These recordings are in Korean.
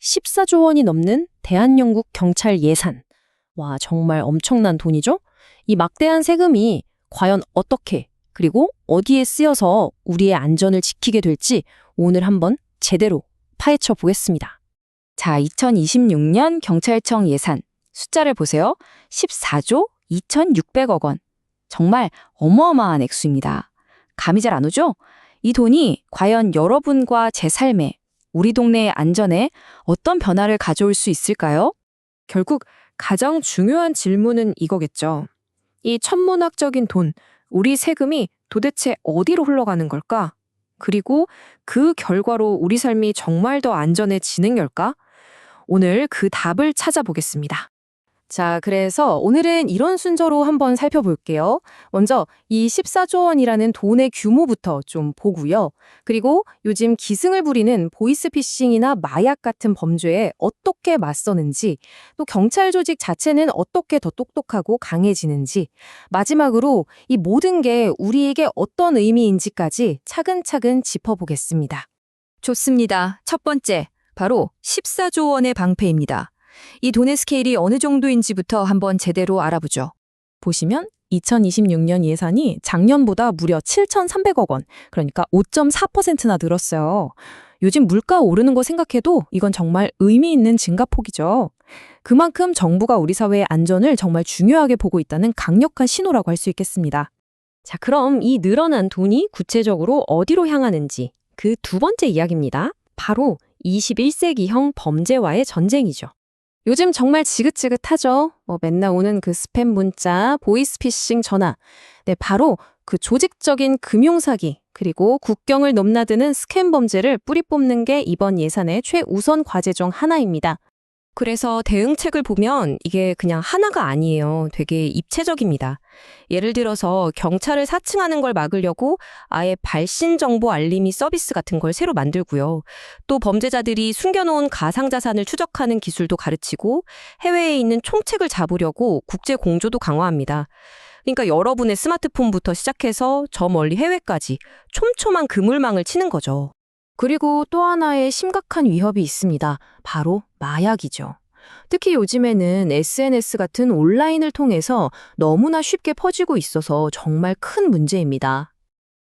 14조 원이 넘는 대한민국 경찰 예산. 와, 정말 엄청난 돈이죠? 이 막대한 세금이 과연 어떻게, 그리고 어디에 쓰여서 우리의 안전을 지키게 될지 오늘 한번 제대로 파헤쳐 보겠습니다. 자, 2026년 경찰청 예산 숫자를 보세요. 14조 2,600억 원. 정말 어마어마한 액수입니다. 감이 잘 안 오죠? 이 돈이 과연 여러분과 제 삶에, 우리 동네의 안전에 어떤 변화를 가져올 수 있을까요? 결국 가장 중요한 질문은 이거겠죠. 이 천문학적인 돈, 우리 세금이 도대체 어디로 흘러가는 걸까? 그리고 그 결과로 우리 삶이 정말 더 안전해지는 걸까? 오늘 그 답을 찾아보겠습니다. 자, 그래서 오늘은 이런 순서로 한번 살펴볼게요. 먼저 이 14조 원이라는 돈의 규모부터 좀 보고요. 그리고 요즘 기승을 부리는 보이스피싱이나 마약 같은 범죄에 어떻게 맞서는지, 또 경찰 조직 자체는 어떻게 더 똑똑하고 강해지는지, 마지막으로 이 모든 게 우리에게 어떤 의미인지까지 차근차근 짚어보겠습니다. 좋습니다. 첫 번째, 바로 14조 원의 방패입니다. 이 돈의 스케일이 어느 정도인지부터 한번 제대로 알아보죠. 보시면 2026년 예산이 작년보다 무려 7,300억 원, 그러니까 5.4%나 늘었어요. 요즘 물가 오르는 거 생각해도 이건 정말 의미 있는 증가폭이죠. 그만큼 정부가 우리 사회의 안전을 정말 중요하게 보고 있다는 강력한 신호라고 할 수 있겠습니다. 자, 그럼 이 늘어난 돈이 구체적으로 어디로 향하는지 그 두 번째 이야기입니다. 바로 21세기형 범죄와의 전쟁이죠. 요즘 정말 지긋지긋하죠. 맨날 오는 그 스팸 문자, 보이스피싱 전화. 네, 바로 그 조직적인 금융사기, 그리고 국경을 넘나드는 스캠 범죄를 뿌리 뽑는 게 이번 예산의 최우선 과제 중 하나입니다. 그래서 대응책을 보면 이게 그냥 하나가 아니에요. 되게 입체적입니다. 예를 들어서 경찰을 사칭하는 걸 막으려고 아예 발신 정보 알림이 서비스 같은 걸 새로 만들고요. 또 범죄자들이 숨겨놓은 가상자산을 추적하는 기술도 가르치고 해외에 있는 총책을 잡으려고 국제 공조도 강화합니다. 그러니까 여러분의 스마트폰부터 시작해서 저 멀리 해외까지 촘촘한 그물망을 치는 거죠. 그리고 또 하나의 심각한 위협이 있습니다. 바로 마약이죠. 특히 요즘에는 SNS 같은 온라인을 통해서 너무나 쉽게 퍼지고 있어서 정말 큰 문제입니다.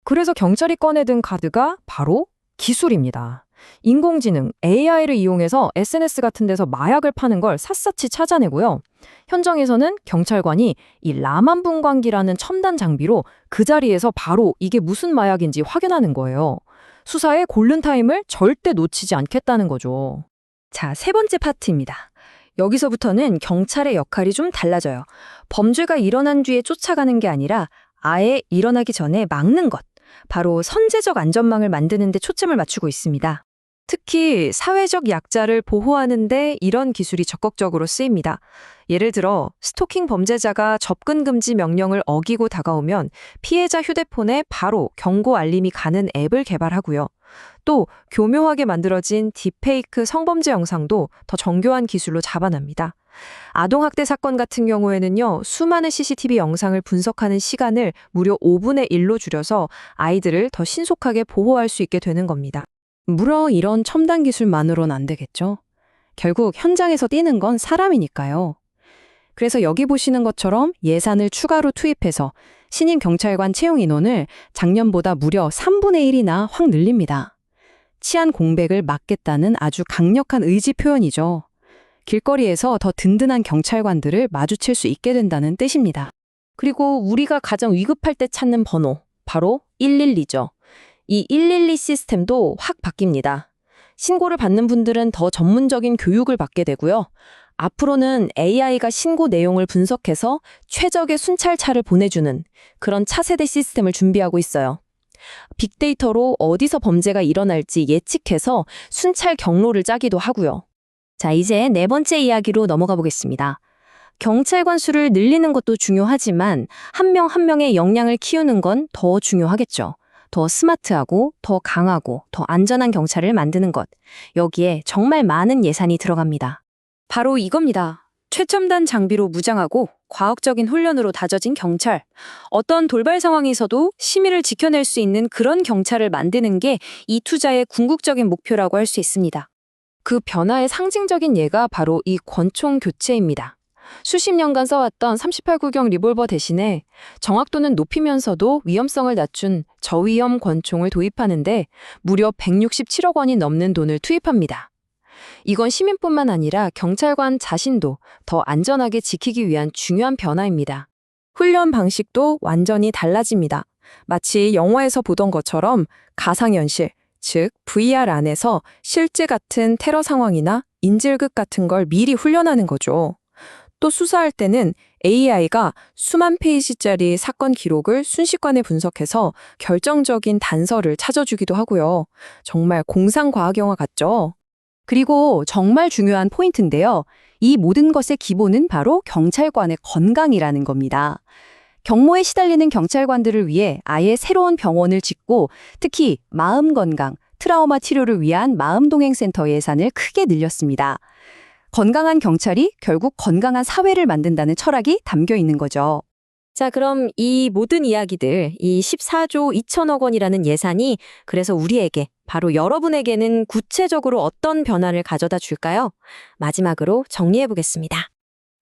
그래서 경찰이 꺼내든 카드가 바로 기술입니다. 인공지능, AI를 이용해서 SNS 같은 데서 마약을 파는 걸 샅샅이 찾아내고요. 현장에서는 경찰관이 이 라만 분광기라는 첨단 장비로 그 자리에서 바로 이게 무슨 마약인지 확인하는 거예요. 수사의 골든타임을 절대 놓치지 않겠다는 거죠. 자, 세 번째 파트입니다. 여기서부터는 경찰의 역할이 좀 달라져요. 범죄가 일어난 뒤에 쫓아가는 게 아니라 아예 일어나기 전에 막는 것. 바로 선제적 안전망을 만드는 데 초점을 맞추고 있습니다. 특히 사회적 약자를 보호하는 데 이런 기술이 적극적으로 쓰입니다. 예를 들어 스토킹 범죄자가 접근 금지 명령을 어기고 다가오면 피해자 휴대폰에 바로 경고 알림이 가는 앱을 개발하고요. 또 교묘하게 만들어진 딥페이크 성범죄 영상도 더 정교한 기술로 잡아냅니다. 아동학대 사건 같은 경우에는요, 수많은 CCTV 영상을 분석하는 시간을 무려 5분의 1로 줄여서 아이들을 더 신속하게 보호할 수 있게 되는 겁니다. 물론 이런 첨단 기술만으로는 안 되겠죠. 결국 현장에서 뛰는 건 사람이니까요. 그래서 여기 보시는 것처럼 예산을 추가로 투입해서 신임 경찰관 채용 인원을 작년보다 무려 3분의 1이나 확 늘립니다. 치안 공백을 막겠다는 아주 강력한 의지 표현이죠. 길거리에서 더 든든한 경찰관들을 마주칠 수 있게 된다는 뜻입니다. 그리고 우리가 가장 위급할 때 찾는 번호, 바로 112죠. 이 112 시스템도 확 바뀝니다. 신고를 받는 분들은 더 전문적인 교육을 받게 되고요. 앞으로는 AI가 신고 내용을 분석해서 최적의 순찰차를 보내주는 그런 차세대 시스템을 준비하고 있어요. 빅데이터로 어디서 범죄가 일어날지 예측해서 순찰 경로를 짜기도 하고요. 자, 이제 네 번째 이야기로 넘어가 보겠습니다. 경찰관 수를 늘리는 것도 중요하지만 한 명 한 명의 역량을 키우는 건 더 중요하겠죠. 더 스마트하고 더 강하고 더 안전한 경찰을 만드는 것. 여기에 정말 많은 예산이 들어갑니다. 바로 이겁니다. 최첨단 장비로 무장하고 과학적인 훈련으로 다져진 경찰. 어떤 돌발 상황에서도 시민을 지켜낼 수 있는 그런 경찰을 만드는 게 이 투자의 궁극적인 목표라고 할 수 있습니다. 그 변화의 상징적인 예가 바로 이 권총 교체입니다. 수십 년간 써왔던 38구경 리볼버 대신에 정확도는 높이면서도 위험성을 낮춘 저위험 권총을 도입하는데 무려 167억 원이 넘는 돈을 투입합니다. 이건 시민뿐만 아니라 경찰관 자신도 더 안전하게 지키기 위한 중요한 변화입니다. 훈련 방식도 완전히 달라집니다. 마치 영화에서 보던 것처럼 가상현실, 즉 VR 안에서 실제 같은 테러 상황이나 인질극 같은 걸 미리 훈련하는 거죠. 또 수사할 때는 AI가 수만 페이지짜리 사건 기록을 순식간에 분석해서 결정적인 단서를 찾아주기도 하고요. 정말 공상과학 영화 같죠? 그리고 정말 중요한 포인트인데요. 이 모든 것의 기본은 바로 경찰관의 건강이라는 겁니다. 경무에 시달리는 경찰관들을 위해 아예 새로운 병원을 짓고 특히 마음 건강, 트라우마 치료를 위한 마음동행센터 예산을 크게 늘렸습니다. 건강한 경찰이 결국 건강한 사회를 만든다는 철학이 담겨 있는 거죠. 자, 그럼 이 모든 이야기들, 이 14조 2천억 원이라는 예산이 그래서 우리에게, 바로 여러분에게는 구체적으로 어떤 변화를 가져다 줄까요? 마지막으로 정리해 보겠습니다.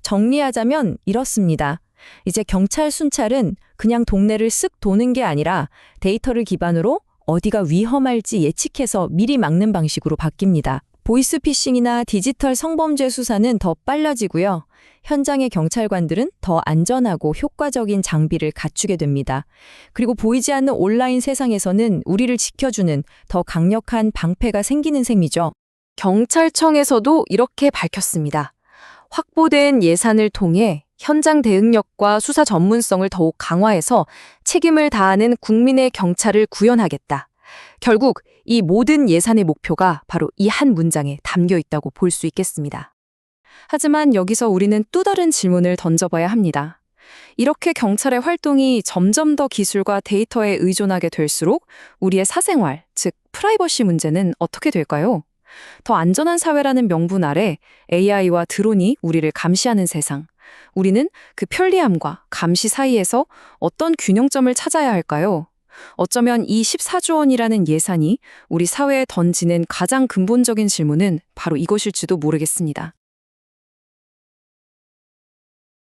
정리하자면 이렇습니다. 이제 경찰 순찰은 그냥 동네를 쓱 도는 게 아니라 데이터를 기반으로 어디가 위험할지 예측해서 미리 막는 방식으로 바뀝니다. 보이스피싱이나 디지털 성범죄 수사는 더 빨라지고요. 현장의 경찰관들은 더 안전하고 효과적인 장비를 갖추게 됩니다. 그리고 보이지 않는 온라인 세상에서는 우리를 지켜주는 더 강력한 방패가 생기는 셈이죠. 경찰청에서도 이렇게 밝혔습니다. 확보된 예산을 통해 현장 대응력과 수사 전문성을 더욱 강화해서 책임을 다하는 국민의 경찰을 구현하겠다. 결국 이 모든 예산의 목표가 바로 이 한 문장에 담겨 있다고 볼 수 있겠습니다. 하지만 여기서 우리는 또 다른 질문을 던져봐야 합니다. 이렇게 경찰의 활동이 점점 더 기술과 데이터에 의존하게 될수록 우리의 사생활, 즉 프라이버시 문제는 어떻게 될까요? 더 안전한 사회라는 명분 아래 AI와 드론이 우리를 감시하는 세상. 우리는 그 편리함과 감시 사이에서 어떤 균형점을 찾아야 할까요? 어쩌면 이 14조 원이라는 예산이 우리 사회에 던지는 가장 근본적인 질문은 바로 이것일지도 모르겠습니다.